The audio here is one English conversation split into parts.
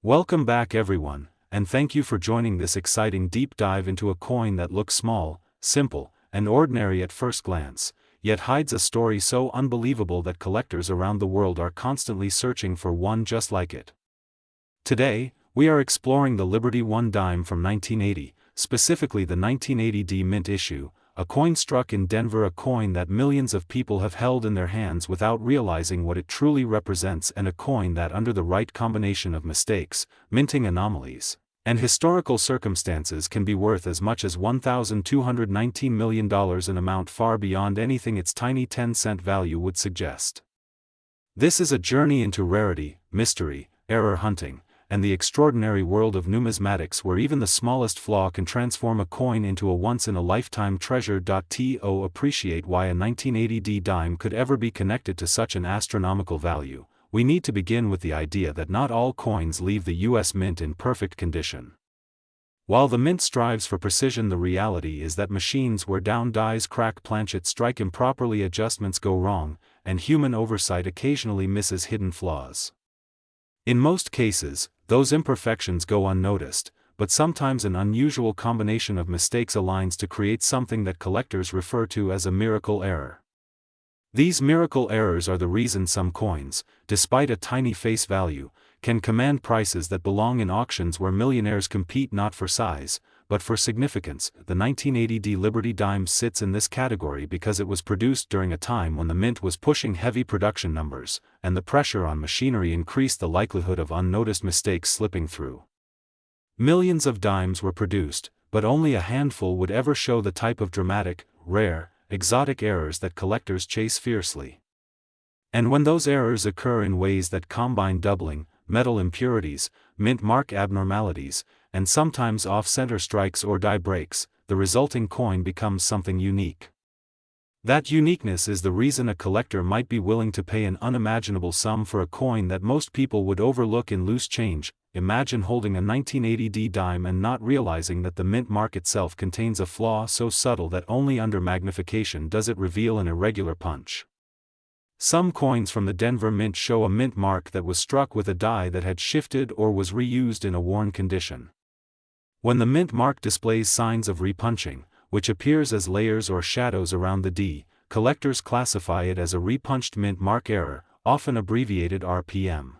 Welcome back everyone, and thank you for joining this exciting deep dive into a coin that looks small, simple, and ordinary at first glance, yet hides a story so unbelievable that collectors around the world are constantly searching for one just like it. Today, we are exploring the Liberty 1 dime from 1980, specifically the 1980D mint issue, a coin struck in Denver, a coin that millions of people have held in their hands without realizing what it truly represents, and a coin that, under the right combination of mistakes, minting anomalies, and historical circumstances, can be worth as much as $1,219 million, an amount far beyond anything its tiny 10-cent value would suggest. This is a journey into rarity, mystery, error hunting, and the extraordinary world of numismatics, where even the smallest flaw can transform a coin into a once-in-a-lifetime treasure. To appreciate why a 1980D dime could ever be connected to such an astronomical value, we need to begin with the idea that not all coins leave the US Mint in perfect condition. While the Mint strives for precision, the reality is that machines wear down, dies crack, planchets strike improperly, adjustments go wrong, and human oversight occasionally misses hidden flaws. In most cases, those imperfections go unnoticed, but sometimes an unusual combination of mistakes aligns to create something that collectors refer to as a miracle error. These miracle errors are the reason some coins, despite a tiny face value, can command prices that belong in auctions where millionaires compete not for size, but for significance. The 1980D Liberty dime sits in this category because it was produced during a time when the mint was pushing heavy production numbers, and the pressure on machinery increased the likelihood of unnoticed mistakes slipping through. Millions of dimes were produced, but only a handful would ever show the type of dramatic, rare, exotic errors that collectors chase fiercely. And when those errors occur in ways that combine doubling, metal impurities, mint mark abnormalities, and sometimes off-center strikes or die breaks, the resulting coin becomes something unique. That uniqueness is the reason a collector might be willing to pay an unimaginable sum for a coin that most people would overlook in loose change. Imagine holding a 1980D dime and not realizing that the mint mark itself contains a flaw so subtle that only under magnification does it reveal an irregular punch. Some coins from the Denver Mint show a mint mark that was struck with a die that had shifted or was reused in a worn condition. When the mint mark displays signs of repunching, which appears as layers or shadows around the D, collectors classify it as a repunched mint mark error, often abbreviated RPM.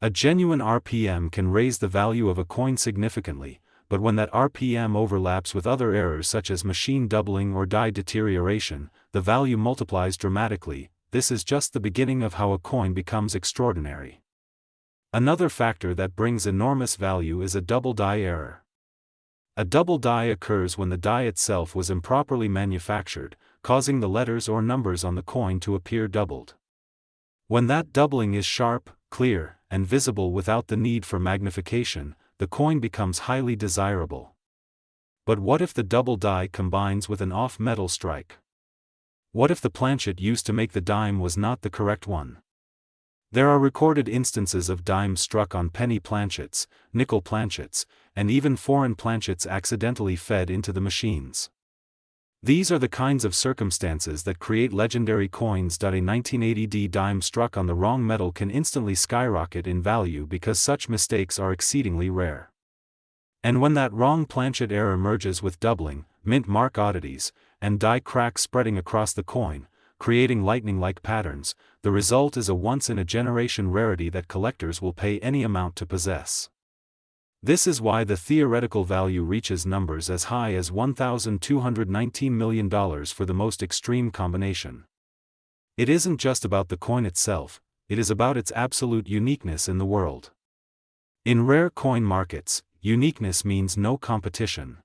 A genuine RPM can raise the value of a coin significantly, but when that RPM overlaps with other errors such as machine doubling or die deterioration, the value multiplies dramatically. This is just the beginning of how a coin becomes extraordinary. Another factor that brings enormous value is a double die error. A double die occurs when the die itself was improperly manufactured, causing the letters or numbers on the coin to appear doubled. When that doubling is sharp, clear, and visible without the need for magnification, the coin becomes highly desirable. But what if the double die combines with an off-metal strike? What if the planchet used to make the dime was not the correct one? There are recorded instances of dimes struck on penny planchets, nickel planchets, and even foreign planchets accidentally fed into the machines. These are the kinds of circumstances that create legendary coins. A 1980D dime struck on the wrong metal can instantly skyrocket in value because such mistakes are exceedingly rare. And when that wrong planchet error merges with doubling, mint mark oddities, and die cracks spreading across the coin, creating lightning-like patterns, the result is a once-in-a-generation rarity that collectors will pay any amount to possess. This is why the theoretical value reaches numbers as high as $1,219 million for the most extreme combination. It isn't just about the coin itself, it is about its absolute uniqueness in the world. In rare coin markets, uniqueness means no competition.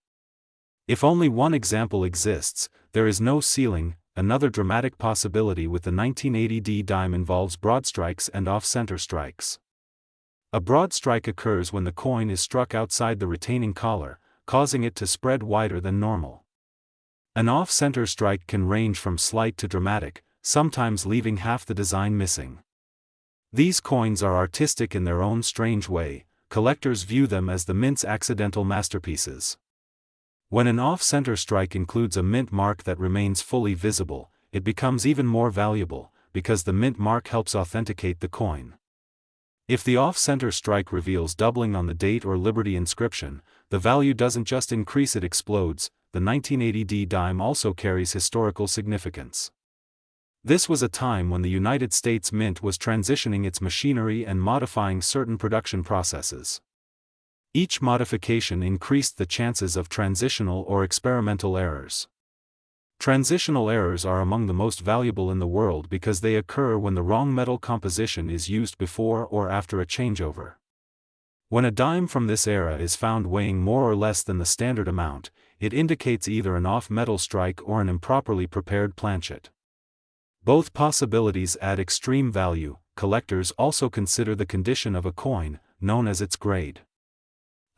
If only one example exists, there is no ceiling. Another dramatic possibility with the 1980D dime involves broad strikes and off-center strikes. A broad strike occurs when the coin is struck outside the retaining collar, causing it to spread wider than normal. An off-center strike can range from slight to dramatic, sometimes leaving half the design missing. These coins are artistic in their own strange way. Collectors view them as the mint's accidental masterpieces. When an off-center strike includes a mint mark that remains fully visible, it becomes even more valuable, because the mint mark helps authenticate the coin. If the off-center strike reveals doubling on the date or Liberty inscription, the value doesn't just increase, it explodes. The 1980 dime also carries historical significance. This was a time when the United States Mint was transitioning its machinery and modifying certain production processes. Each modification increased the chances of transitional or experimental errors. Transitional errors are among the most valuable in the world because they occur when the wrong metal composition is used before or after a changeover. When a dime from this era is found weighing more or less than the standard amount, it indicates either an off-metal strike or an improperly prepared planchet. Both possibilities add extreme value. Collectors also consider the condition of a coin, known as its grade.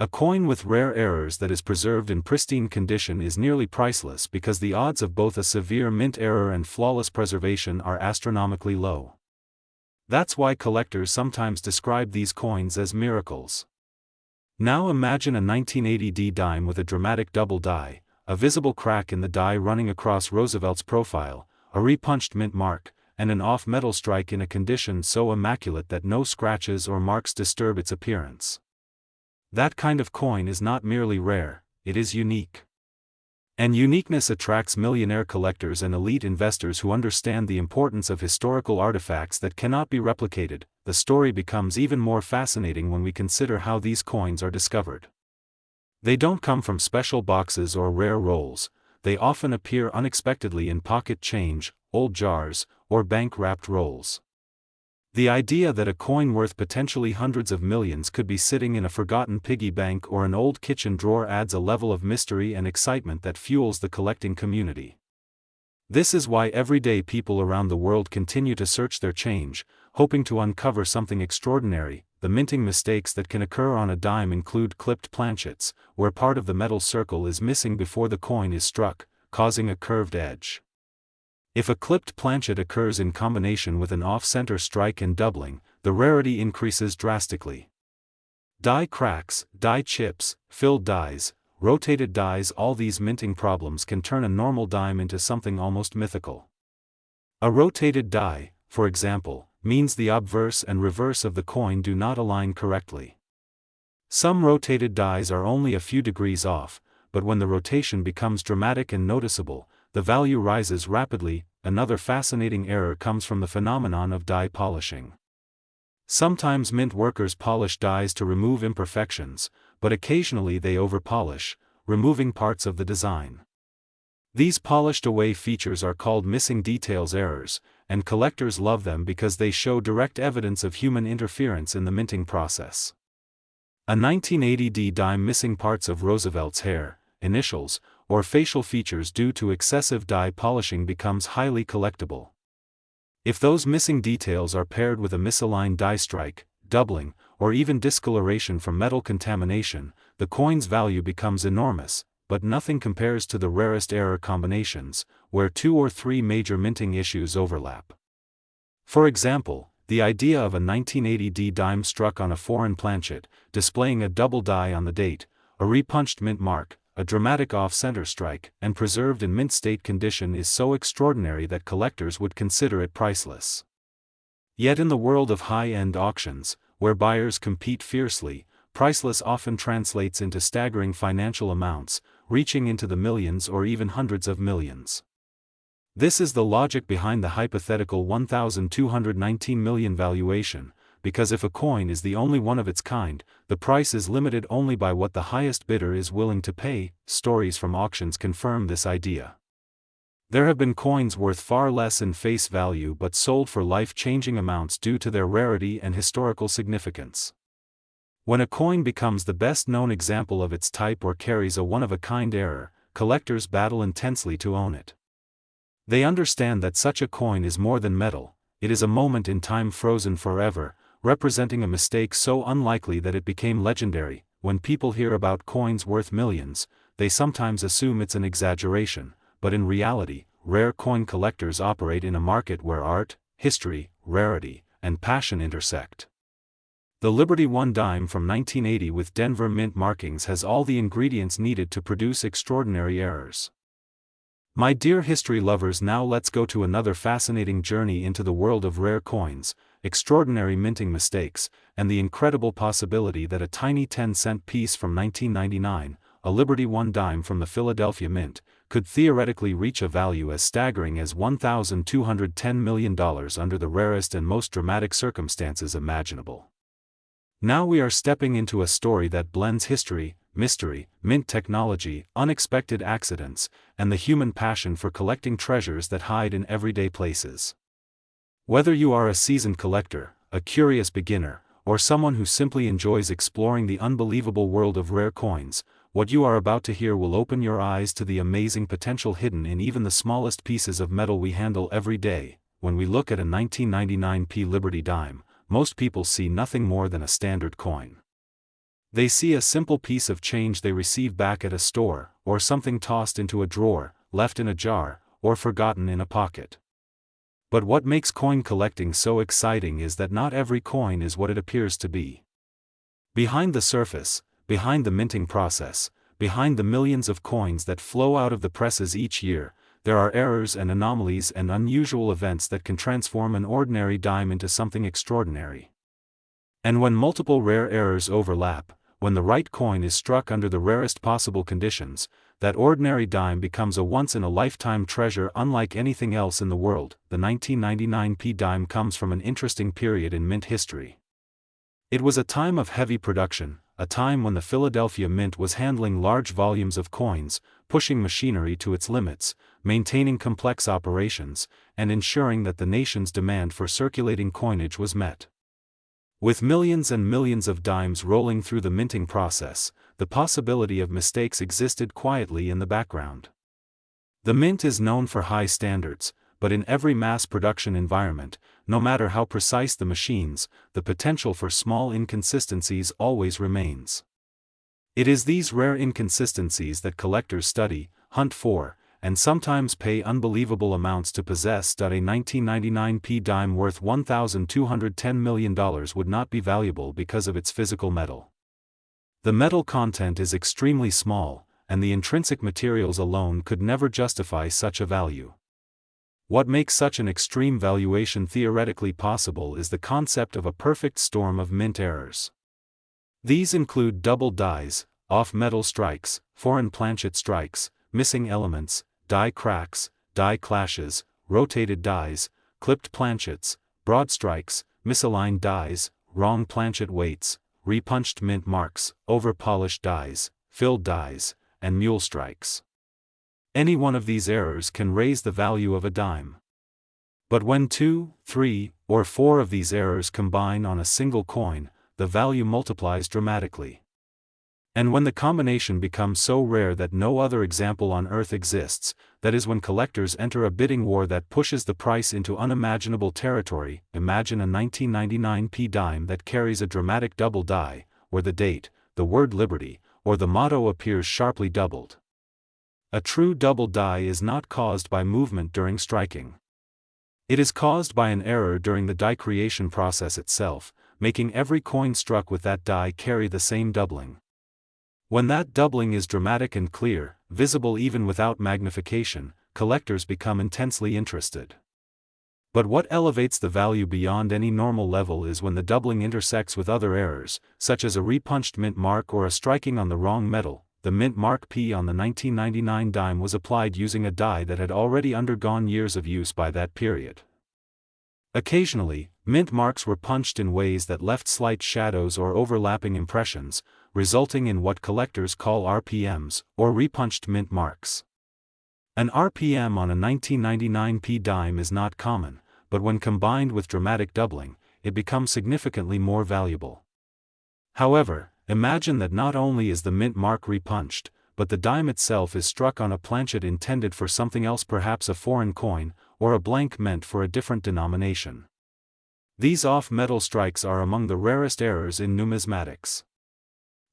A coin with rare errors that is preserved in pristine condition is nearly priceless because the odds of both a severe mint error and flawless preservation are astronomically low. That's why collectors sometimes describe these coins as miracles. Now imagine a 1980 dime with a dramatic double die, a visible crack in the die running across Roosevelt's profile, a repunched mint mark, and an off-metal strike in a condition so immaculate that no scratches or marks disturb its appearance. That kind of coin is not merely rare, it is unique. And uniqueness attracts millionaire collectors and elite investors who understand the importance of historical artifacts that cannot be replicated. The story becomes even more fascinating when we consider how these coins are discovered. They don't come from special boxes or rare rolls, they often appear unexpectedly in pocket change, old jars, or bank-wrapped rolls. The idea that a coin worth potentially hundreds of millions could be sitting in a forgotten piggy bank or an old kitchen drawer adds a level of mystery and excitement that fuels the collecting community. This is why everyday people around the world continue to search their change, hoping to uncover something extraordinary. The minting mistakes that can occur on a dime include clipped planchets, where part of the metal circle is missing before the coin is struck, causing a curved edge. If a clipped planchet occurs in combination with an off-center strike and doubling, the rarity increases drastically. Die cracks, die chips, filled dies, rotated dies, all these minting problems can turn a normal dime into something almost mythical. A rotated die, for example, means the obverse and reverse of the coin do not align correctly. Some rotated dies are only a few degrees off, but when the rotation becomes dramatic and noticeable, the value rises rapidly. Another fascinating error comes from the phenomenon of die polishing. Sometimes mint workers polish dies to remove imperfections, but occasionally they overpolish, removing parts of the design. These polished away features are called missing details errors, and collectors love them because they show direct evidence of human interference in the minting process. A 1980 dime missing parts of Roosevelt's hair, initials, or facial features due to excessive die polishing becomes highly collectible. If those missing details are paired with a misaligned die strike, doubling, or even discoloration from metal contamination, the coin's value becomes enormous, but nothing compares to the rarest error combinations, where 2 or 3 major minting issues overlap. For example, the idea of a 1980 dime struck on a foreign planchet, displaying a double die on the date, a repunched mint mark, a dramatic off-center strike, and preserved in mint state condition is so extraordinary that collectors would consider it priceless. Yet in the world of high-end auctions, where buyers compete fiercely, priceless often translates into staggering financial amounts, reaching into the millions or even hundreds of millions. This is the logic behind the hypothetical 1,219 million valuation, because if a coin is the only one of its kind, the price is limited only by what the highest bidder is willing to pay. Stories from auctions confirm this idea. There have been coins worth far less in face value but sold for life-changing amounts due to their rarity and historical significance. When a coin becomes the best-known example of its type or carries a one-of-a-kind error, collectors battle intensely to own it. They understand that such a coin is more than metal, it is a moment in time frozen forever, representing a mistake so unlikely that it became legendary. When people hear about coins worth millions, they sometimes assume it's an exaggeration, but in reality, rare coin collectors operate in a market where art, history, rarity, and passion intersect. The Liberty One dime from 1980 with Denver mint markings has all the ingredients needed to produce extraordinary errors. My dear history lovers, now let's go to another fascinating journey into the world of rare coins, extraordinary minting mistakes, and the incredible possibility that a tiny 10-cent piece from 1999, a Liberty 1 dime from the Philadelphia Mint, could theoretically reach a value as staggering as $1,210 million under the rarest and most dramatic circumstances imaginable. Now we are stepping into a story that blends history, mystery, mint technology, unexpected accidents, and the human passion for collecting treasures that hide in everyday places. Whether you are a seasoned collector, a curious beginner, or someone who simply enjoys exploring the unbelievable world of rare coins, what you are about to hear will open your eyes to the amazing potential hidden in even the smallest pieces of metal we handle every day. When we look at a 1999p Liberty dime, most people see nothing more than a standard coin. They see a simple piece of change they receive back at a store, or something tossed into a drawer, left in a jar, or forgotten in a pocket. But what makes coin collecting so exciting is that not every coin is what it appears to be. Behind the surface, behind the minting process, behind the millions of coins that flow out of the presses each year, there are errors and anomalies and unusual events that can transform an ordinary dime into something extraordinary. And when multiple rare errors overlap, when the right coin is struck under the rarest possible conditions, that ordinary dime becomes a once-in-a-lifetime treasure unlike anything else in the world. The 1999p dime comes from an interesting period in mint history. It was a time of heavy production, a time when the Philadelphia Mint was handling large volumes of coins, pushing machinery to its limits, maintaining complex operations, and ensuring that the nation's demand for circulating coinage was met. With millions and millions of dimes rolling through the minting process, the possibility of mistakes existed quietly in the background. The mint is known for high standards, but in every mass production environment, no matter how precise the machines, the potential for small inconsistencies always remains. It is these rare inconsistencies that collectors study, hunt for, and sometimes pay unbelievable amounts to possess. A 1999p dime worth $1,210 million would not be valuable because of its physical metal. The metal content is extremely small, and the intrinsic materials alone could never justify such a value. What makes such an extreme valuation theoretically possible is the concept of a perfect storm of mint errors. These include double dies, off-metal strikes, foreign planchet strikes, missing elements, die cracks, die clashes, rotated dies, clipped planchets, broad strikes, misaligned dies, wrong planchet weights, repunched mint marks, over-polished dies, filled dies, and mule strikes. Any one of these errors can raise the value of a dime. But when 2, 3, or 4 of these errors combine on a single coin, the value multiplies dramatically. And when the combination becomes so rare that no other example on Earth exists, that is when collectors enter a bidding war that pushes the price into unimaginable territory. Imagine a 1999p dime that carries a dramatic double die, where the date, the word Liberty, or the motto appears sharply doubled. A true double die is not caused by movement during striking. It is caused by an error during the die creation process itself, making every coin struck with that die carry the same doubling. When that doubling is dramatic and clear, visible even without magnification, collectors become intensely interested. But what elevates the value beyond any normal level is when the doubling intersects with other errors, such as a repunched mint mark or a striking on the wrong metal. The mint mark P on the 1999 dime was applied using a die that had already undergone years of use by that period. Occasionally, mint marks were punched in ways that left slight shadows or overlapping impressions, resulting in what collectors call RPMs, or repunched mint marks. An RPM on a 1999p dime is not common, but when combined with dramatic doubling, it becomes significantly more valuable. However, imagine that not only is the mint mark repunched, but the dime itself is struck on a planchet intended for something else, perhaps a foreign coin, or a blank meant for a different denomination. These off-metal strikes are among the rarest errors in numismatics.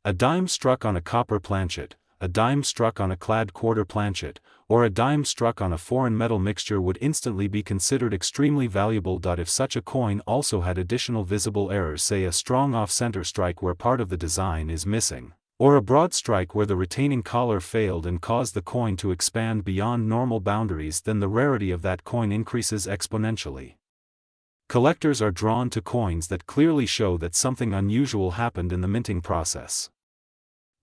A dime struck on a copper planchet, a dime struck on a clad quarter planchet, or a dime struck on a foreign metal mixture would instantly be considered extremely valuable. If such a coin also had additional visible errors, say a strong off-center strike where part of the design is missing, or a broad strike where the retaining collar failed and caused the coin to expand beyond normal boundaries, then the rarity of that coin increases exponentially. Collectors are drawn to coins that clearly show that something unusual happened in the minting process.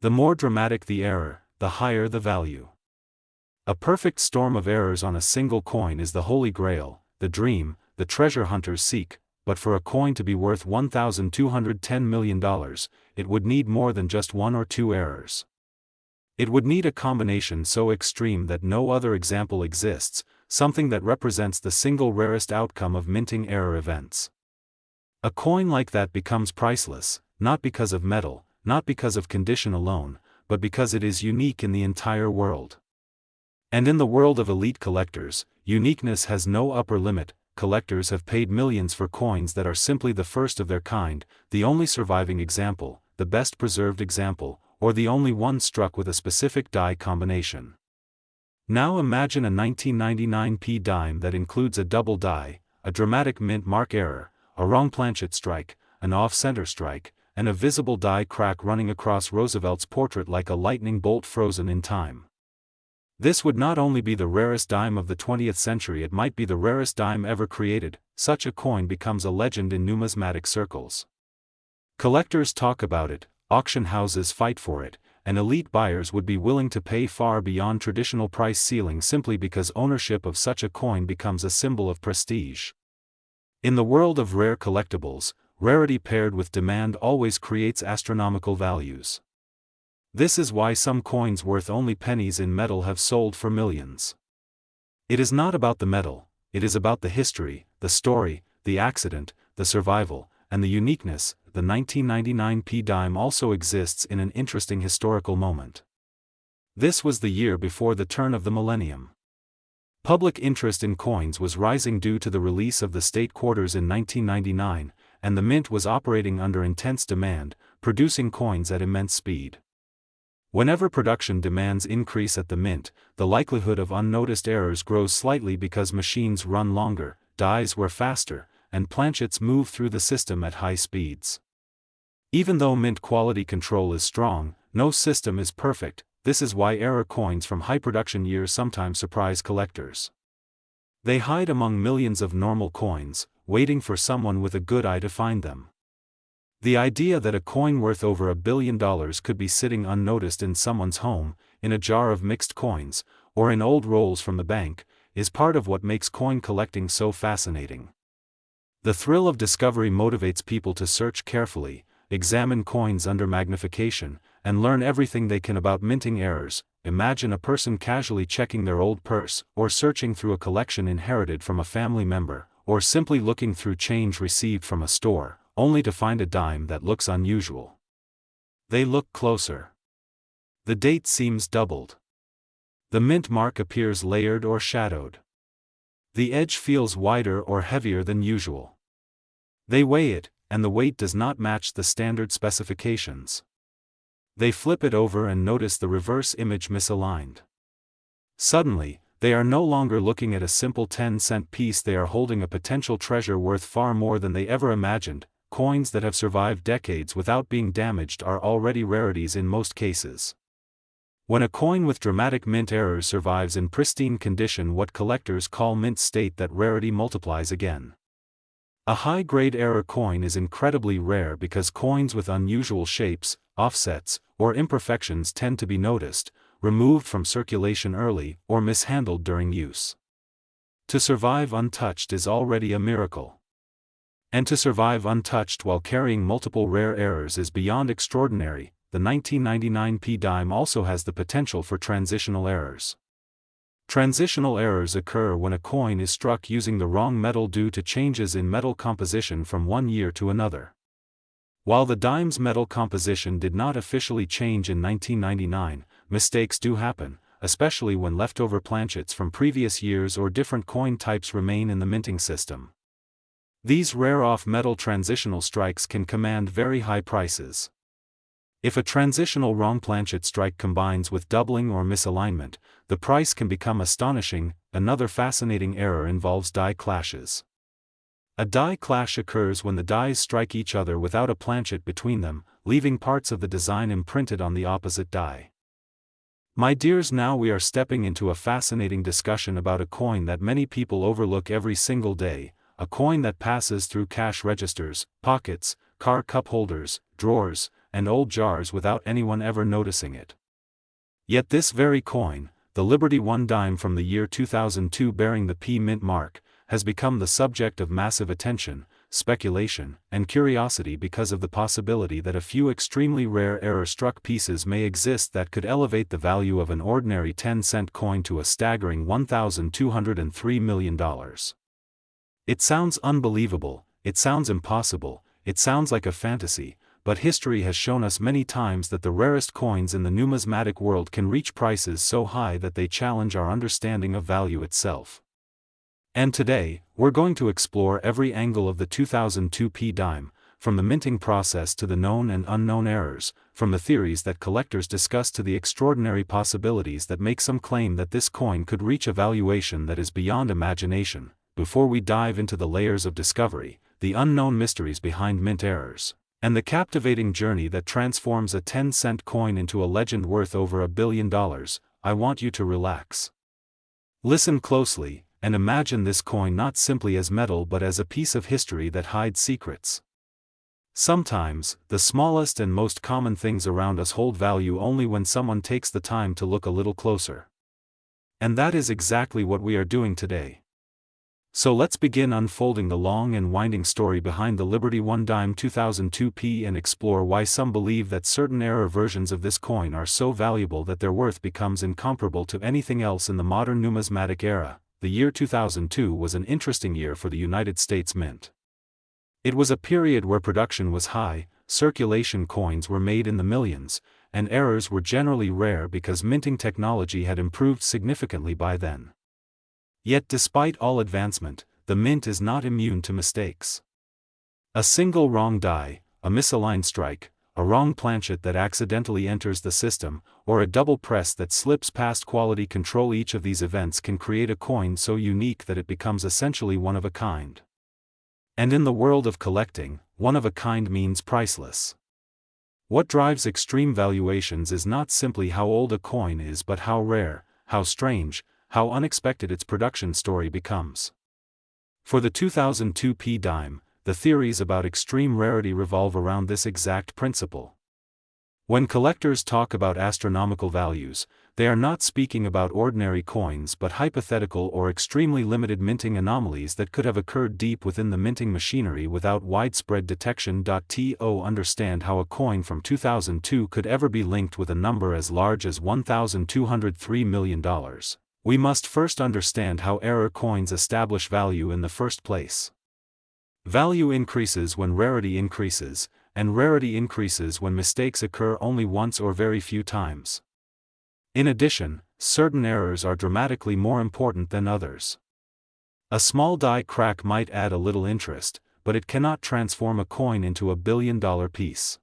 The more dramatic the error, the higher the value. A perfect storm of errors on a single coin is the holy grail, the dream, the treasure hunters seek, but for a coin to be worth $1,210 million, it would need more than just one or two errors. It would need a combination so extreme that no other example exists, something that represents the single rarest outcome of minting error events. A coin like that becomes priceless, not because of metal, not because of condition alone, but because it is unique in the entire world. And in the world of elite collectors, uniqueness has no upper limit. Collectors have paid millions for coins that are simply the first of their kind, the only surviving example, the best preserved example, or the only one struck with a specific die combination. Now imagine a 1999 P dime that includes a double die, a dramatic mint mark error, a wrong planchet strike, an off-center strike, and a visible die crack running across Roosevelt's portrait like a lightning bolt frozen in time. This would not only be the rarest dime of the 20th century, it might be the rarest dime ever created. Such a coin becomes a legend in numismatic circles. Collectors talk about it, auction houses fight for it, and elite buyers would be willing to pay far beyond traditional price ceiling simply because ownership of such a coin becomes a symbol of prestige. In the world of rare collectibles, rarity paired with demand always creates astronomical values. This is why some coins worth only pennies in metal have sold for millions. It is not about the metal, it is about the history, the story, the accident, the survival, and the uniqueness. The 1999 P dime also exists in an interesting historical moment. This was the year before the turn of the millennium. Public interest in coins was rising due to the release of the state quarters in 1999, and the mint was operating under intense demand, producing coins at immense speed. Whenever production demands increase at the mint, the likelihood of unnoticed errors grows slightly because machines run longer, dies wear faster, and planchets move through the system at high speeds. Even though mint quality control is strong, no system is perfect. This is why error coins from high production years sometimes surprise collectors. They hide among millions of normal coins, waiting for someone with a good eye to find them. The idea that a coin worth over $1 billion could be sitting unnoticed in someone's home, in a jar of mixed coins, or in old rolls from the bank, is part of what makes coin collecting so fascinating. The thrill of discovery motivates people to search carefully, examine coins under magnification, and learn everything they can about minting errors. Imagine a person casually checking their old purse, or searching through a collection inherited from a family member, or simply looking through change received from a store, only to find a dime that looks unusual. They look closer. The date seems doubled. The mint mark appears layered or shadowed. The edge feels wider or heavier than usual. They weigh it, and the weight does not match the standard specifications. They flip it over and notice the reverse image misaligned. Suddenly, they are no longer looking at a simple 10-cent piece, they are holding a potential treasure worth far more than they ever imagined. Coins that have survived decades without being damaged are already rarities in most cases. When a coin with dramatic mint errors survives in pristine condition, what collectors call mint state, that rarity multiplies again. A high-grade error coin is incredibly rare because coins with unusual shapes, offsets, or imperfections tend to be noticed, removed from circulation early, or mishandled during use. To survive untouched is already a miracle. And to survive untouched while carrying multiple rare errors is beyond extraordinary. The 1999 P dime also has the potential for transitional errors. Transitional errors occur when a coin is struck using the wrong metal due to changes in metal composition from one year to another. While the dime's metal composition did not officially change in 1999, mistakes do happen, especially when leftover planchets from previous years or different coin types remain in the minting system. These rare off-metal transitional strikes can command very high prices. If a transitional wrong planchet strike combines with doubling or misalignment, the price can become astonishing. Another fascinating error involves die clashes. A die clash occurs when the dies strike each other without a planchet between them, leaving parts of the design imprinted on the opposite die. My dears, now we are stepping into a fascinating discussion about a coin that many people overlook every single day, a coin that passes through cash registers, pockets, car cup holders, drawers, and old jars without anyone ever noticing it. Yet this very coin, the Liberty 1 dime from the year 2002 bearing the P Mint mark, has become the subject of massive attention, speculation, and curiosity because of the possibility that a few extremely rare error-struck pieces may exist that could elevate the value of an ordinary 10-cent coin to a staggering $1,203 million. It sounds unbelievable, it sounds impossible, it sounds like a fantasy, but history has shown us many times that the rarest coins in the numismatic world can reach prices so high that they challenge our understanding of value itself. And today, we're going to explore every angle of the 2002 P dime, from the minting process to the known and unknown errors, from the theories that collectors discuss to the extraordinary possibilities that make some claim that this coin could reach a valuation that is beyond imagination, before we dive into the layers of discovery, the unknown mysteries behind mint errors, and the captivating journey that transforms a 10-cent coin into a legend worth over $1 billion. I want you to relax. Listen closely, and imagine this coin not simply as metal but as a piece of history that hides secrets. Sometimes, the smallest and most common things around us hold value only when someone takes the time to look a little closer. And that is exactly what we are doing today. So let's begin unfolding the long and winding story behind the Liberty 1 dime 2002 P and explore why some believe that certain error versions of this coin are so valuable that their worth becomes incomparable to anything else in the modern numismatic era. The year 2002 was an interesting year for the United States Mint. It was a period where production was high, circulation coins were made in the millions, and errors were generally rare because minting technology had improved significantly by then. Yet despite all advancement, the mint is not immune to mistakes. A single wrong die, a misaligned strike, a wrong planchet that accidentally enters the system, or a double press that slips past quality control. Each of these events can create a coin so unique that it becomes essentially one of a kind. And in the world of collecting, one of a kind means priceless. What drives extreme valuations is not simply how old a coin is but how rare, how strange, how unexpected its production story becomes. For the 2002 P dime, the theories about extreme rarity revolve around this exact principle. When collectors talk about astronomical values, they are not speaking about ordinary coins but hypothetical or extremely limited minting anomalies that could have occurred deep within the minting machinery without widespread detection. To understand how a coin from 2002 could ever be linked with a number as large as $1,203 million, we must first understand how error coins establish value in the first place. Value increases when rarity increases, and rarity increases when mistakes occur only once or very few times. In addition, certain errors are dramatically more important than others. A small die crack might add a little interest, but it cannot transform a coin into a billion-dollar piece.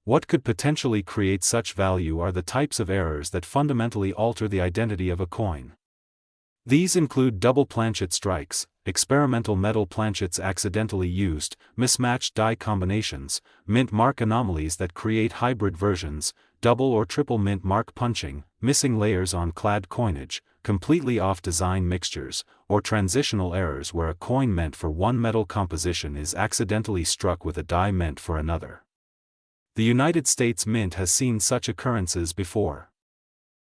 What could potentially create such value are the types of errors that fundamentally alter the identity of a coin. These include double planchet strikes, experimental metal planchets accidentally used, mismatched die combinations, mint mark anomalies that create hybrid versions, double or triple mint mark punching, missing layers on clad coinage, completely off-design mixtures, or transitional errors where a coin meant for one metal composition is accidentally struck with a die meant for another. The United States Mint has seen such occurrences before.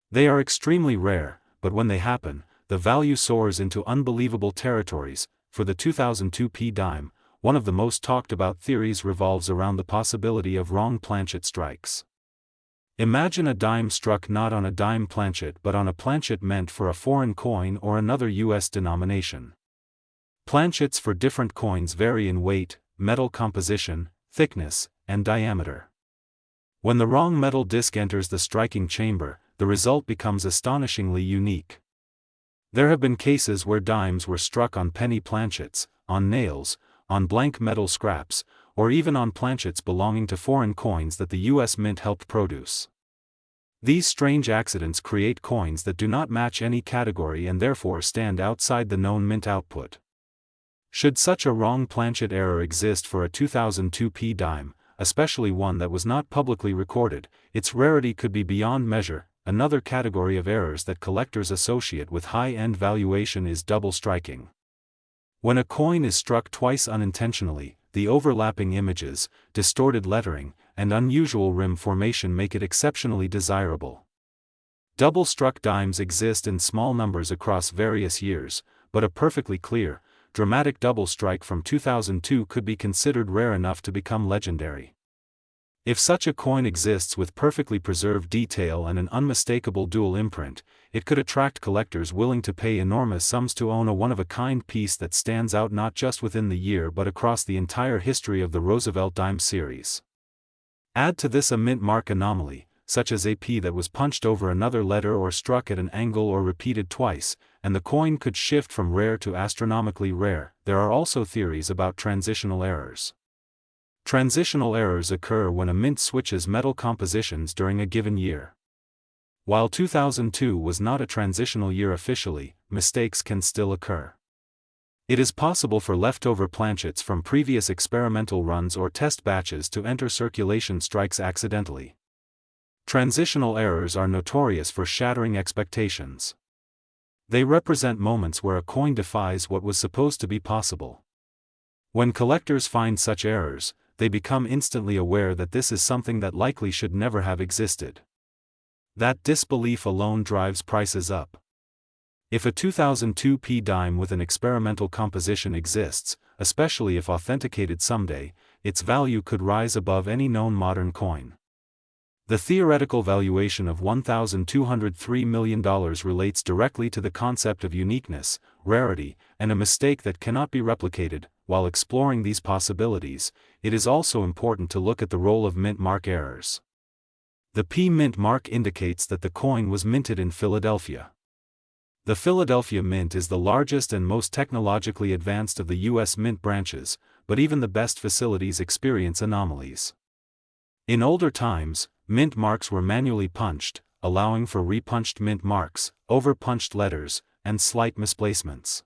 They are extremely rare, but when they happen, the value soars into unbelievable territories. For the 2002 P dime, one of the most talked about theories revolves around the possibility of wrong planchet strikes. Imagine a dime struck not on a dime planchet but on a planchet meant for a foreign coin or another U.S. denomination. Planchets for different coins vary in weight, metal composition, thickness, and diameter. When the wrong metal disc enters the striking chamber, the result becomes astonishingly unique. There have been cases where dimes were struck on penny planchets, on nails, on blank metal scraps, or even on planchets belonging to foreign coins that the U.S. Mint helped produce. These strange accidents create coins that do not match any category and therefore stand outside the known mint output. Should such a wrong planchet error exist for a 2002 P dime, especially one that was not publicly recorded, its rarity could be beyond measure. Another category of errors that collectors associate with high-end valuation is double striking. When a coin is struck twice unintentionally, the overlapping images, distorted lettering, and unusual rim formation make it exceptionally desirable. Double-struck dimes exist in small numbers across various years, but a perfectly clear, dramatic double strike from 2002 could be considered rare enough to become legendary. If such a coin exists with perfectly preserved detail and an unmistakable dual imprint, it could attract collectors willing to pay enormous sums to own a one-of-a-kind piece that stands out not just within the year but across the entire history of the Roosevelt dime series. Add to this a mint mark anomaly, such as a P that was punched over another letter or struck at an angle or repeated twice, and the coin could shift from rare to astronomically rare. There are also theories about transitional errors. Transitional errors occur when a mint switches metal compositions during a given year. While 2002 was not a transitional year officially, mistakes can still occur. It is possible for leftover planchets from previous experimental runs or test batches to enter circulation strikes accidentally. Transitional errors are notorious for shattering expectations. They represent moments where a coin defies what was supposed to be possible. When collectors find such errors, they become instantly aware that this is something that likely should never have existed. That disbelief alone drives prices up. If a 2002 P dime with an experimental composition exists, especially if authenticated someday, its value could rise above any known modern coin. The theoretical valuation of $1,203 million relates directly to the concept of uniqueness, rarity, and a mistake that cannot be replicated. While exploring these possibilities, it is also important to look at the role of mint mark errors. The P mint mark indicates that the coin was minted in Philadelphia. The Philadelphia Mint is the largest and most technologically advanced of the U.S. mint branches, but even the best facilities experience anomalies. In older times, mint marks were manually punched, allowing for repunched mint marks, overpunched letters, and slight misplacements.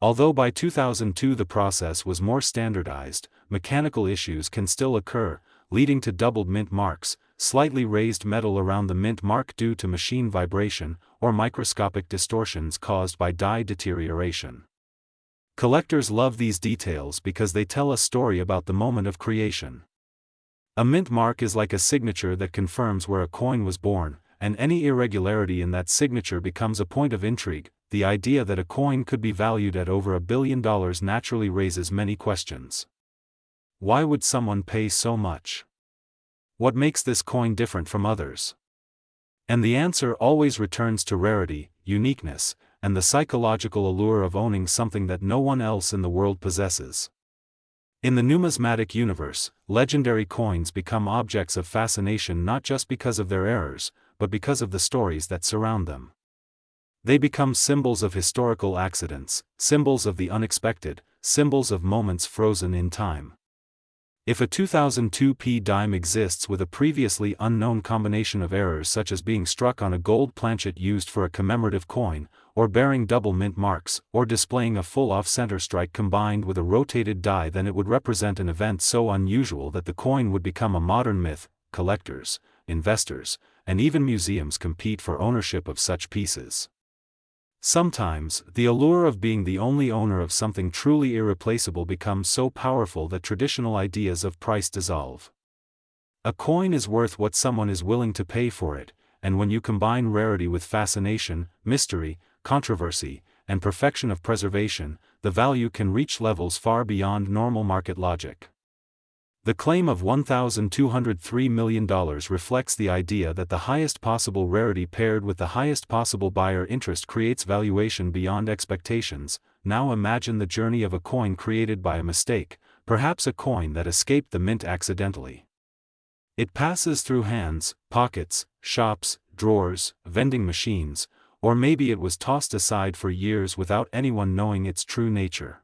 Although by 2002 the process was more standardized, mechanical issues can still occur, leading to doubled mint marks, slightly raised metal around the mint mark due to machine vibration, or microscopic distortions caused by die deterioration. Collectors love these details because they tell a story about the moment of creation. A mint mark is like a signature that confirms where a coin was born, and any irregularity in that signature becomes a point of intrigue. The idea that a coin could be valued at over $1 billion naturally raises many questions. Why would someone pay so much? What makes this coin different from others? And the answer always returns to rarity, uniqueness, and the psychological allure of owning something that no one else in the world possesses. In the numismatic universe, legendary coins become objects of fascination not just because of their errors, but because of the stories that surround them. They become symbols of historical accidents, symbols of the unexpected, symbols of moments frozen in time. If a 2002 P dime exists with a previously unknown combination of errors such as being struck on a gold planchet used for a commemorative coin, or bearing double mint marks, or displaying a full off-center strike combined with a rotated die, then it would represent an event so unusual that the coin would become a modern myth. Collectors, investors, and even museums compete for ownership of such pieces. Sometimes, the allure of being the only owner of something truly irreplaceable becomes so powerful that traditional ideas of price dissolve. A coin is worth what someone is willing to pay for it, and when you combine rarity with fascination, mystery, controversy, and perfection of preservation, the value can reach levels far beyond normal market logic. The claim of $1,203 million reflects the idea that the highest possible rarity paired with the highest possible buyer interest creates valuation beyond expectations. Now imagine the journey of a coin created by a mistake, perhaps a coin that escaped the mint accidentally. It passes through hands, pockets, shops, drawers, vending machines, or maybe it was tossed aside for years without anyone knowing its true nature.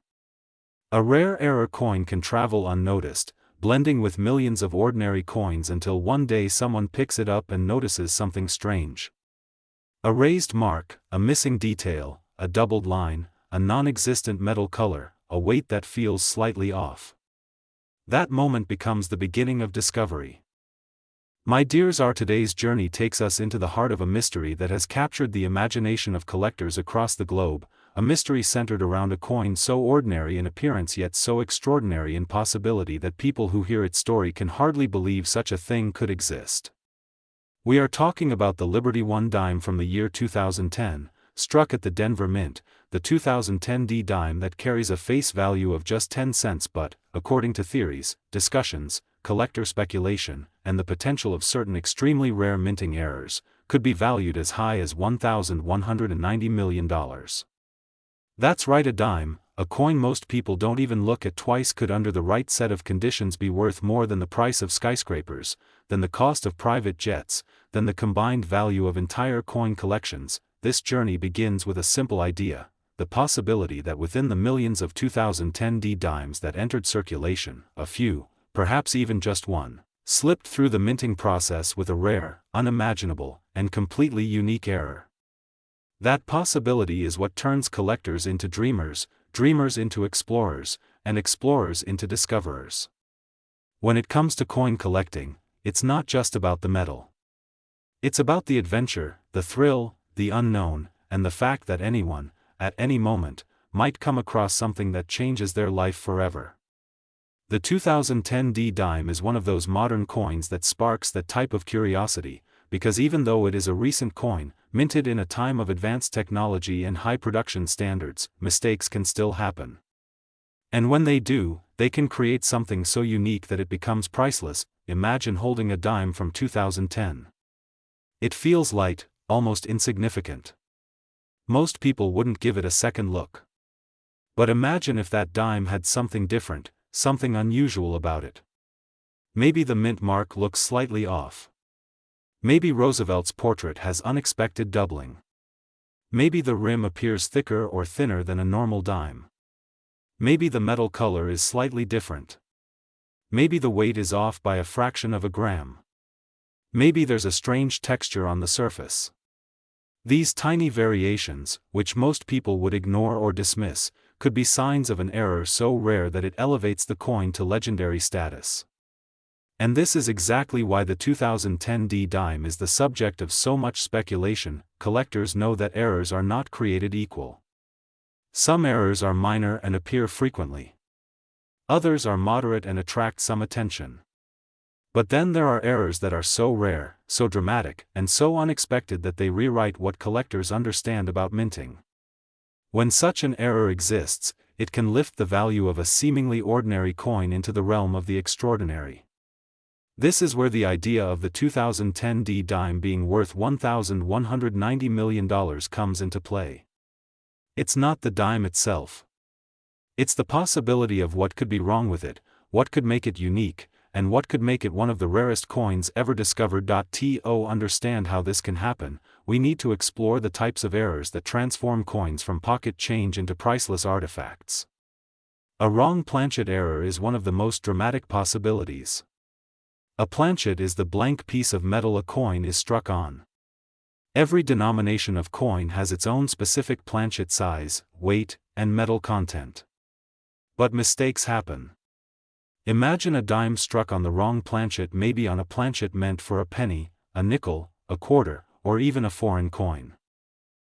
A rare error coin can travel unnoticed, blending with millions of ordinary coins until one day someone picks it up and notices something strange. A raised mark, a missing detail, a doubled line, a non-existent metal color, a weight that feels slightly off. That moment becomes the beginning of discovery. My dears, our today's journey takes us into the heart of a mystery that has captured the imagination of collectors across the globe, a mystery centered around a coin so ordinary in appearance yet so extraordinary in possibility that people who hear its story can hardly believe such a thing could exist. We are talking about the Liberty 1 dime from the year 2010, struck at the Denver Mint, the 2010 D dime that carries a face value of just 10 cents but, according to theories, discussions, collector speculation, and the potential of certain extremely rare minting errors, could be valued as high as $1,190 million. That's right, a dime, a coin most people don't even look at twice, could under the right set of conditions be worth more than the price of skyscrapers, than the cost of private jets, than the combined value of entire coin collections. This journey begins with a simple idea, the possibility that within the millions of 2010 D dimes that entered circulation, a few, perhaps even just one, slipped through the minting process with a rare, unimaginable, and completely unique error. That possibility is what turns collectors into dreamers, dreamers into explorers, and explorers into discoverers. When it comes to coin collecting, it's not just about the metal. It's about the adventure, the thrill, the unknown, and the fact that anyone, at any moment, might come across something that changes their life forever. The 2010 D dime is one of those modern coins that sparks that type of curiosity, because even though it is a recent coin, minted in a time of advanced technology and high production standards, mistakes can still happen. And when they do, they can create something so unique that it becomes priceless. Imagine holding a dime from 2010. It feels light, almost insignificant. Most people wouldn't give it a second look. But imagine if that dime had something different, something unusual about it. Maybe the mint mark looks slightly off. Maybe Roosevelt's portrait has unexpected doubling. Maybe the rim appears thicker or thinner than a normal dime. Maybe the metal color is slightly different. Maybe the weight is off by a fraction of a gram. Maybe there's a strange texture on the surface. These tiny variations, which most people would ignore or dismiss, could be signs of an error so rare that it elevates the coin to legendary status. And this is exactly why the 2010 D dime is the subject of so much speculation. Collectors know that errors are not created equal. Some errors are minor and appear frequently. Others are moderate and attract some attention. But then there are errors that are so rare, so dramatic, and so unexpected that they rewrite what collectors understand about minting. When such an error exists, it can lift the value of a seemingly ordinary coin into the realm of the extraordinary. This is where the idea of the 2010 D dime being worth $1,190 million comes into play. It's not the dime itself. It's the possibility of what could be wrong with it, what could make it unique, and what could make it one of the rarest coins ever discovered. To understand how this can happen, we need to explore the types of errors that transform coins from pocket change into priceless artifacts. A wrong planchet error is one of the most dramatic possibilities. A planchet is the blank piece of metal a coin is struck on. Every denomination of coin has its own specific planchet size, weight, and metal content. But mistakes happen. Imagine a dime struck on the wrong planchet, maybe on a planchet meant for a penny, a nickel, a quarter, or even a foreign coin.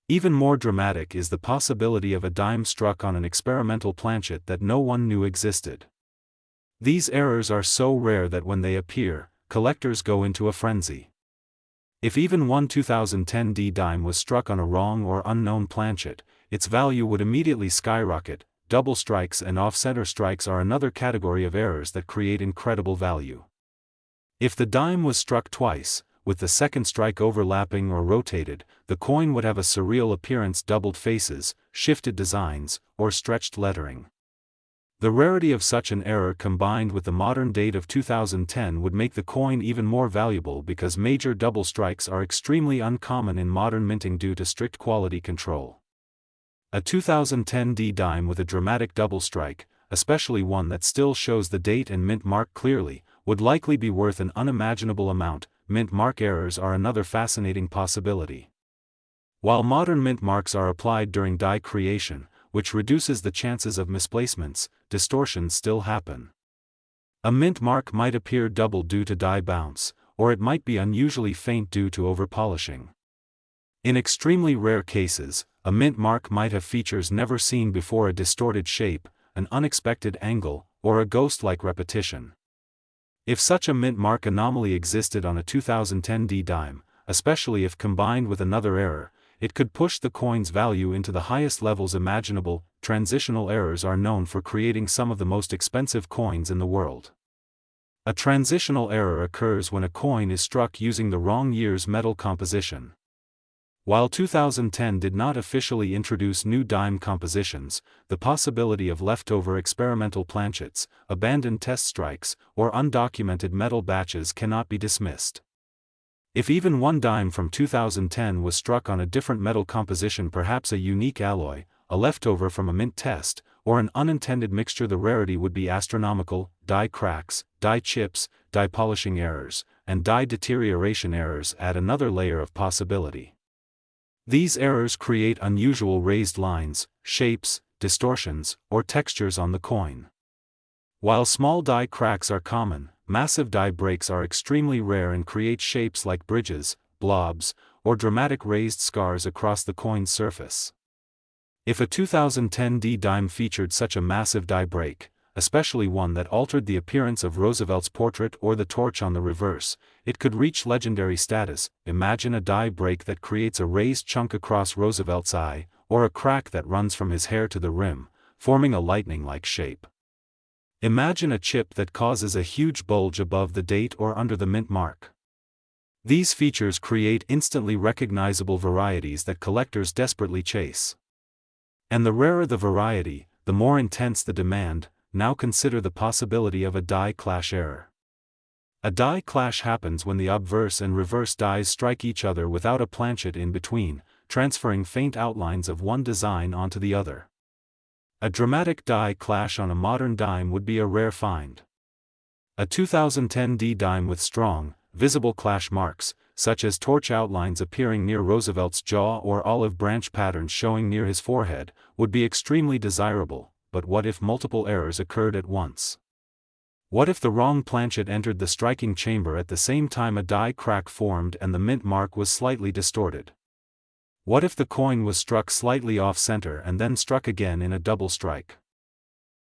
Even more dramatic is the possibility of a dime struck on an experimental planchet that no one knew existed. These errors are so rare that when they appear, collectors go into a frenzy. If even one 2010 D dime was struck on a wrong or unknown planchet, its value would immediately skyrocket. Double strikes and off-center strikes are another category of errors that create incredible value. If the dime was struck twice, with the second strike overlapping or rotated, the coin would have a surreal appearance: doubled faces, shifted designs, or stretched lettering. The rarity of such an error combined with the modern date of 2010 would make the coin even more valuable, because major double strikes are extremely uncommon in modern minting due to strict quality control. A 2010 D dime with a dramatic double strike, especially one that still shows the date and mint mark clearly, would likely be worth an unimaginable amount. Mint mark errors are another fascinating possibility. While modern mint marks are applied during die creation, which reduces the chances of misplacements, distortions still happen. A mint mark might appear double due to die bounce, or it might be unusually faint due to overpolishing. In extremely rare cases, a mint mark might have features never seen before: a distorted shape, an unexpected angle, or a ghost-like repetition. If such a mint mark anomaly existed on a 2010 D dime, especially if combined with another error, it could push the coin's value into the highest levels imaginable. Transitional errors are known for creating some of the most expensive coins in the world. A transitional error occurs when a coin is struck using the wrong year's metal composition. While 2010 did not officially introduce new dime compositions, the possibility of leftover experimental planchets, abandoned test strikes, or undocumented metal batches cannot be dismissed. If even one dime from 2010 was struck on a different metal composition, perhaps a unique alloy, a leftover from a mint test, or an unintended mixture, the rarity would be astronomical. Die cracks, die chips, die polishing errors, and die deterioration errors add another layer of possibility. These errors create unusual raised lines, shapes, distortions, or textures on the coin. While small die cracks are common, massive die breaks are extremely rare and create shapes like bridges, blobs, or dramatic raised scars across the coin's surface. If a 2010 D dime featured such a massive die break, especially one that altered the appearance of Roosevelt's portrait or the torch on the reverse, it could reach legendary status. Imagine a die break that creates a raised chunk across Roosevelt's eye, or a crack that runs from his hair to the rim, forming a lightning-like shape. Imagine a chip that causes a huge bulge above the date or under the mint mark. These features create instantly recognizable varieties that collectors desperately chase. And the rarer the variety, the more intense the demand. Now consider the possibility of a die clash error. A die clash happens when the obverse and reverse dies strike each other without a planchet in between, transferring faint outlines of one design onto the other. A dramatic die clash on a modern dime would be a rare find. A 2010 D dime with strong, visible clash marks, such as torch outlines appearing near Roosevelt's jaw or olive branch patterns showing near his forehead, would be extremely desirable. But what if multiple errors occurred at once? What if the wrong planchet entered the striking chamber at the same time a die crack formed and the mint mark was slightly distorted? What if the coin was struck slightly off-center and then struck again in a double strike?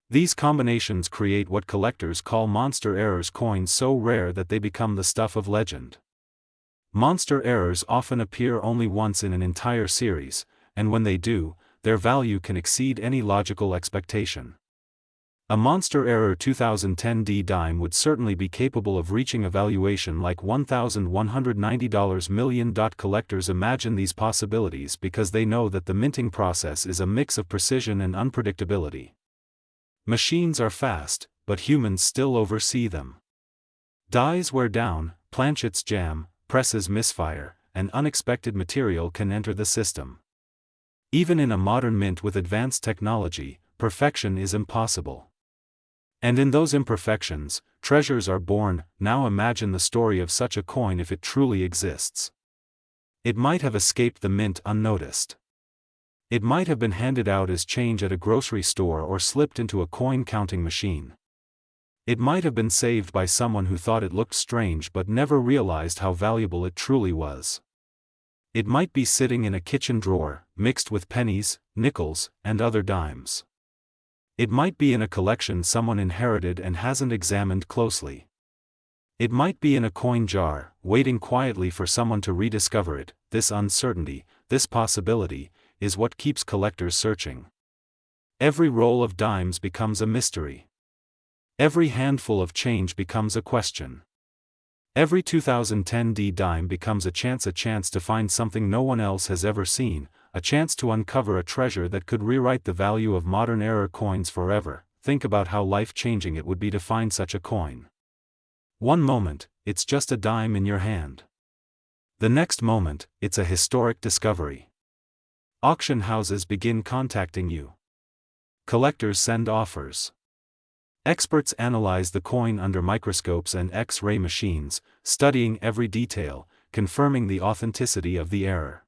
These combinations create what collectors call monster errors, coins so rare that they become the stuff of legend. Monster errors often appear only once in an entire series, and when they do, their value can exceed any logical expectation. A monster error 2010 D dime would certainly be capable of reaching a valuation like $1,190 million. Collectors imagine these possibilities because they know that the minting process is a mix of precision and unpredictability. Machines are fast, but humans still oversee them. Dies wear down, planchets jam, presses misfire, and unexpected material can enter the system. Even in a modern mint with advanced technology, perfection is impossible. And in those imperfections, treasures are born. Now imagine the story of such a coin if it truly exists. It might have escaped the mint unnoticed. It might have been handed out as change at a grocery store or slipped into a coin-counting machine. It might have been saved by someone who thought it looked strange but never realized how valuable it truly was. It might be sitting in a kitchen drawer, mixed with pennies, nickels, and other dimes. It might be in a collection someone inherited and hasn't examined closely. It might be in a coin jar, waiting quietly for someone to rediscover it. This uncertainty, this possibility, is what keeps collectors searching. Every roll of dimes becomes a mystery. Every handful of change becomes a question. Every 2010 D dime becomes a chance to find something no one else has ever seen, a chance to uncover a treasure that could rewrite the value of modern error coins forever. Think about how life-changing it would be to find such a coin. One moment, it's just a dime in your hand. The next moment, it's a historic discovery. Auction houses begin contacting you. Collectors send offers. Experts analyze the coin under microscopes and X-ray machines, studying every detail, confirming the authenticity of the error.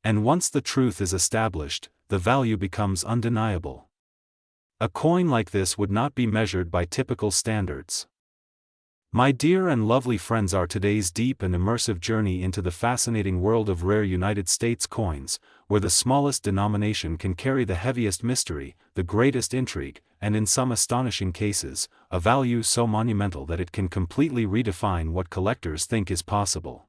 And once the truth is established, the value becomes undeniable. A coin like this would not be measured by typical standards. My dear and lovely friends, our today's deep and immersive journey into the fascinating world of rare United States coins, where the smallest denomination can carry the heaviest mystery, the greatest intrigue, and in some astonishing cases, a value so monumental that it can completely redefine what collectors think is possible.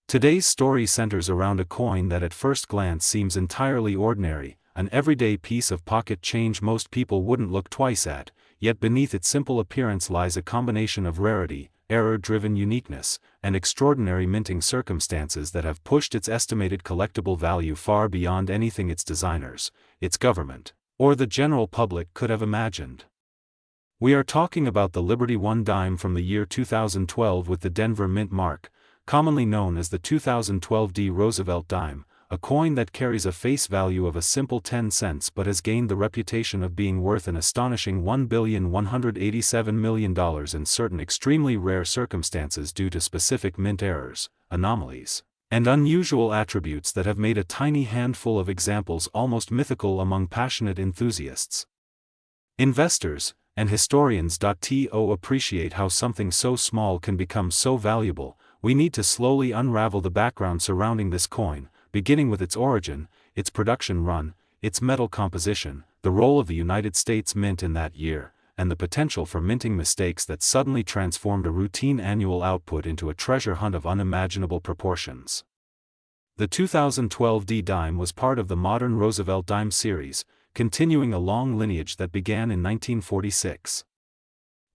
Today's story centers around a coin that at first glance seems entirely ordinary, an everyday piece of pocket change most people wouldn't look twice at, yet beneath its simple appearance lies a combination of rarity, error-driven uniqueness, and extraordinary minting circumstances that have pushed its estimated collectible value far beyond anything its designers, its government, or the general public could have imagined. We are talking about the Liberty One dime from the year 2012 with the Denver Mint mark, commonly known as the 2012 D Roosevelt dime, a coin that carries a face value of a simple 10 cents but has gained the reputation of being worth an astonishing $1,187,000,000 in certain extremely rare circumstances due to specific mint errors, anomalies, and unusual attributes that have made a tiny handful of examples almost mythical among passionate enthusiasts. Investors and historians to appreciate how something so small can become so valuable. We need to slowly unravel the background surrounding this coin, beginning with its origin, its production run, its metal composition, the role of the United States Mint in that year, and the potential for minting mistakes that suddenly transformed a routine annual output into a treasure hunt of unimaginable proportions. The 2012 D dime was part of the modern Roosevelt dime series, continuing a long lineage that began in 1946.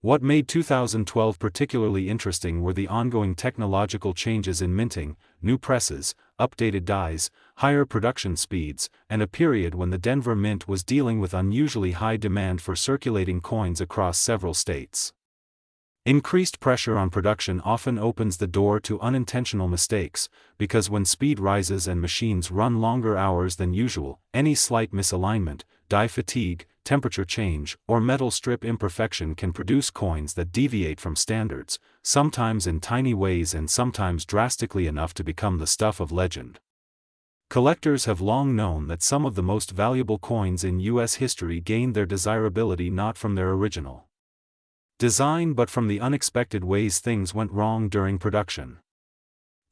What made 2012 particularly interesting were the ongoing technological changes in minting, new presses, updated dies, higher production speeds, and a period when the Denver Mint was dealing with unusually high demand for circulating coins across several states. Increased pressure on production often opens the door to unintentional mistakes, because when speed rises and machines run longer hours than usual, any slight misalignment, die fatigue, temperature change, or metal strip imperfection can produce coins that deviate from standards, sometimes in tiny ways and sometimes drastically enough to become the stuff of legend. Collectors have long known that some of the most valuable coins in U.S. history gained their desirability not from their original design but from the unexpected ways things went wrong during production.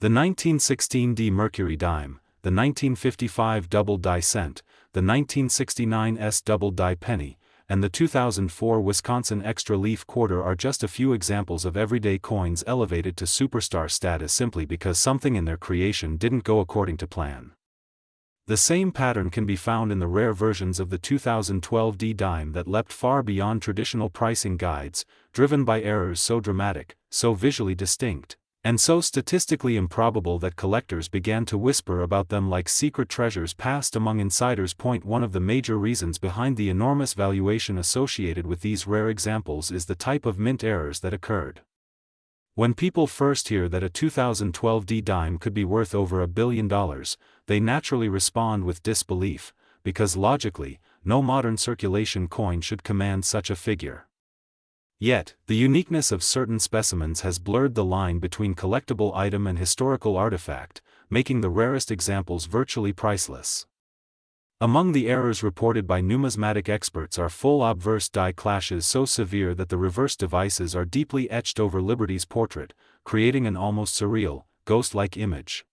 The 1916 D Mercury dime, the 1955 double die cent, the 1969 S double die penny, and the 2004 Wisconsin extra leaf quarter are just a few examples of everyday coins elevated to superstar status simply because something in their creation didn't go according to plan. The same pattern can be found in the rare versions of the 2012 D dime that leapt far beyond traditional pricing guides, driven by errors so dramatic, so visually distinct, and so statistically improbable that collectors began to whisper about them like secret treasures passed among insiders. One of the major reasons behind the enormous valuation associated with these rare examples is the type of mint errors that occurred. When people first hear that a 2012 D dime could be worth over $1 billion, they naturally respond with disbelief, because logically, no modern circulation coin should command such a figure. Yet, the uniqueness of certain specimens has blurred the line between collectible item and historical artifact, making the rarest examples virtually priceless. Among the errors reported by numismatic experts are full obverse die clashes so severe that the reverse devices are deeply etched over Liberty's portrait, creating an almost surreal, ghost-like image.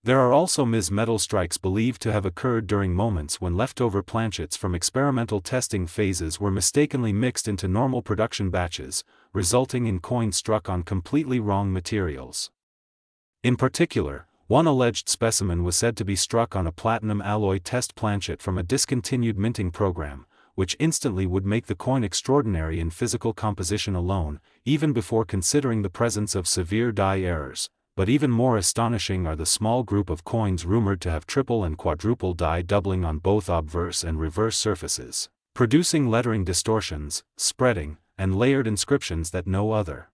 There are also metal strikes believed to have occurred during moments when leftover planchets from experimental testing phases were mistakenly mixed into normal production batches, resulting in coins struck on completely wrong materials. In particular, one alleged specimen was said to be struck on a platinum alloy test planchet from a discontinued minting program, which instantly would make the coin extraordinary in physical composition alone, even before considering the presence of severe die errors. But even more astonishing are the small group of coins rumored to have triple and quadruple die doubling on both obverse and reverse surfaces, producing lettering distortions, spreading, and layered inscriptions that no other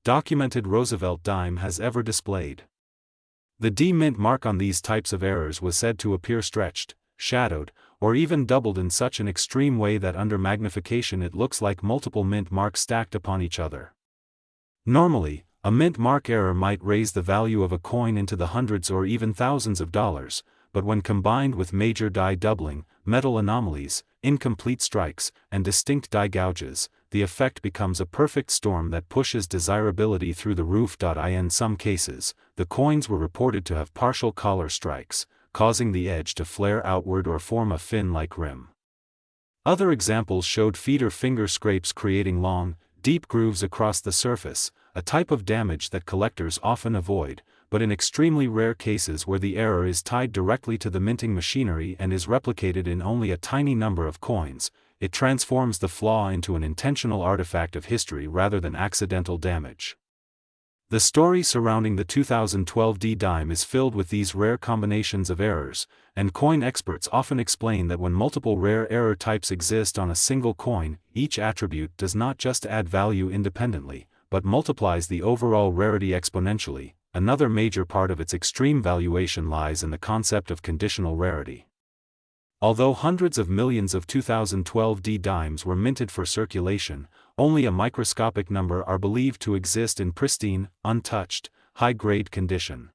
documented Roosevelt dime has ever displayed. The D mint mark on these types of errors was said to appear stretched, shadowed, or even doubled in such an extreme way that under magnification it looks like multiple mint marks stacked upon each other. Normally, a mint mark error might raise the value of a coin into the hundreds or even thousands of dollars, but when combined with major die doubling, metal anomalies, incomplete strikes, and distinct die gouges, the effect becomes a perfect storm that pushes desirability through the roof. In some cases, the coins were reported to have partial collar strikes, causing the edge to flare outward or form a fin-like rim. Other examples showed feeder finger scrapes creating long, deep grooves across the surface, a type of damage that collectors often avoid, but in extremely rare cases where the error is tied directly to the minting machinery and is replicated in only a tiny number of coins, it transforms the flaw into an intentional artifact of history rather than accidental damage. The story surrounding the 2012 D-dime is filled with these rare combinations of errors, and coin experts often explain that when multiple rare error types exist on a single coin, each attribute does not just add value independently, but multiplies the overall rarity exponentially. Another major part of its extreme valuation lies in the concept of conditional rarity. Although hundreds of millions of 2012 D-dimes were minted for circulation, only a microscopic number are believed to exist in pristine, untouched, high-grade condition.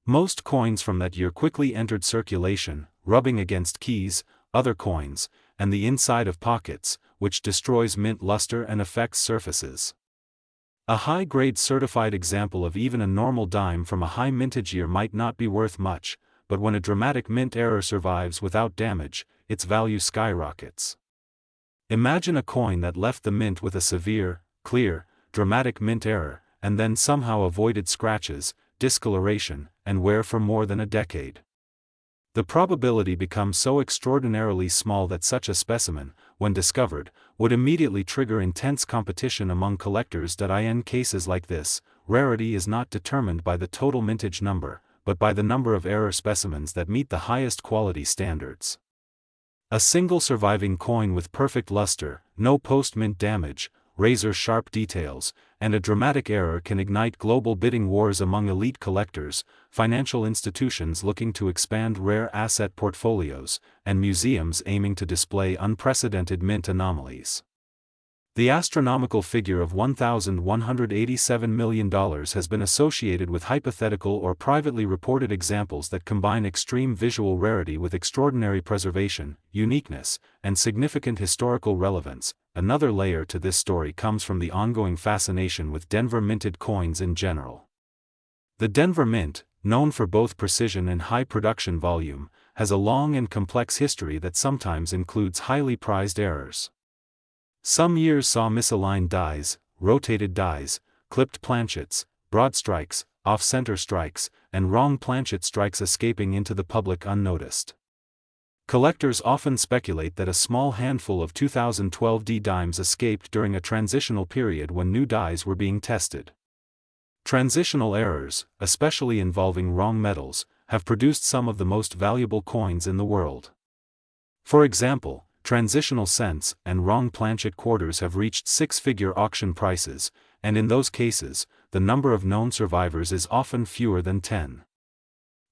Most coins from that year quickly entered circulation, rubbing against keys, other coins, and the inside of pockets, which destroys mint luster and affects surfaces. A high-grade certified example of even a normal dime from a high mintage year might not be worth much, but when a dramatic mint error survives without damage, its value skyrockets. Imagine a coin that left the mint with a severe, clear, dramatic mint error, and then somehow avoided scratches, discoloration, and wear for more than a decade. The probability becomes so extraordinarily small that such a specimen, when discovered, would immediately trigger intense competition among collectors. In cases like this, rarity is not determined by the total mintage number, but by the number of error specimens that meet the highest quality standards. A single surviving coin with perfect luster, no post-mint damage, razor-sharp details, and a dramatic error can ignite global bidding wars among elite collectors, financial institutions looking to expand rare asset portfolios, and museums aiming to display unprecedented mint anomalies. The astronomical figure of $1,187 million has been associated with hypothetical or privately reported examples that combine extreme visual rarity with extraordinary preservation, uniqueness, and significant historical relevance. Another layer to this story comes from the ongoing fascination with Denver minted coins in general. The Denver Mint, known for both precision and high production volume, has a long and complex history that sometimes includes highly prized errors. Some years saw misaligned dies, rotated dies, clipped planchets, broad strikes, off-center strikes, and wrong planchet strikes escaping into the public unnoticed. Collectors often speculate that a small handful of 2012 D-dimes escaped during a transitional period when new dies were being tested. Transitional errors, especially involving wrong metals, have produced some of the most valuable coins in the world. For example, transitional cents and wrong planchet quarters have reached six-figure auction prices, and in those cases, the number of known survivors is often fewer than 10.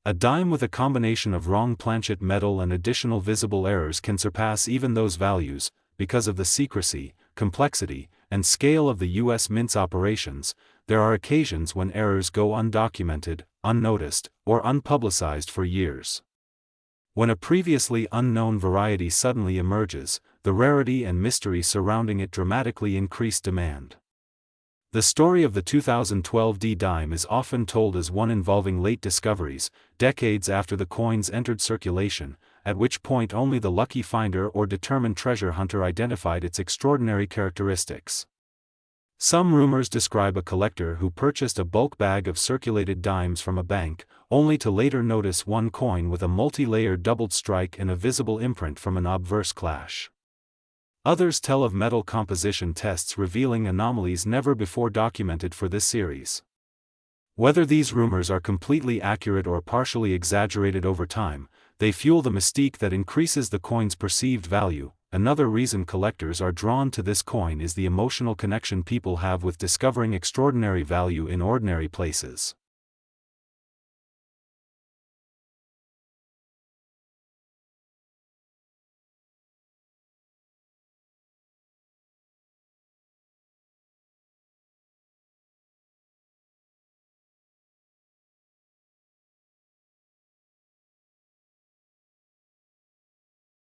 A dime with a combination of wrong planchet metal and additional visible errors can surpass even those values, because of the secrecy, complexity, and scale of the U.S. Mint's operations. There are occasions when errors go undocumented, unnoticed, or unpublicized for years. When a previously unknown variety suddenly emerges, the rarity and mystery surrounding it dramatically increase demand. The story of the 2012 D-dime is often told as one involving late discoveries, decades after the coins entered circulation, at which point only the lucky finder or determined treasure hunter identified its extraordinary characteristics. Some rumors describe a collector who purchased a bulk bag of circulated dimes from a bank, only to later notice one coin with a multi-layered doubled strike and a visible imprint from an obverse clash. Others tell of metal composition tests revealing anomalies never before documented for this series. Whether these rumors are completely accurate or partially exaggerated over time, they fuel the mystique that increases the coin's perceived value. Another reason collectors are drawn to this coin is the emotional connection people have with discovering extraordinary value in ordinary places.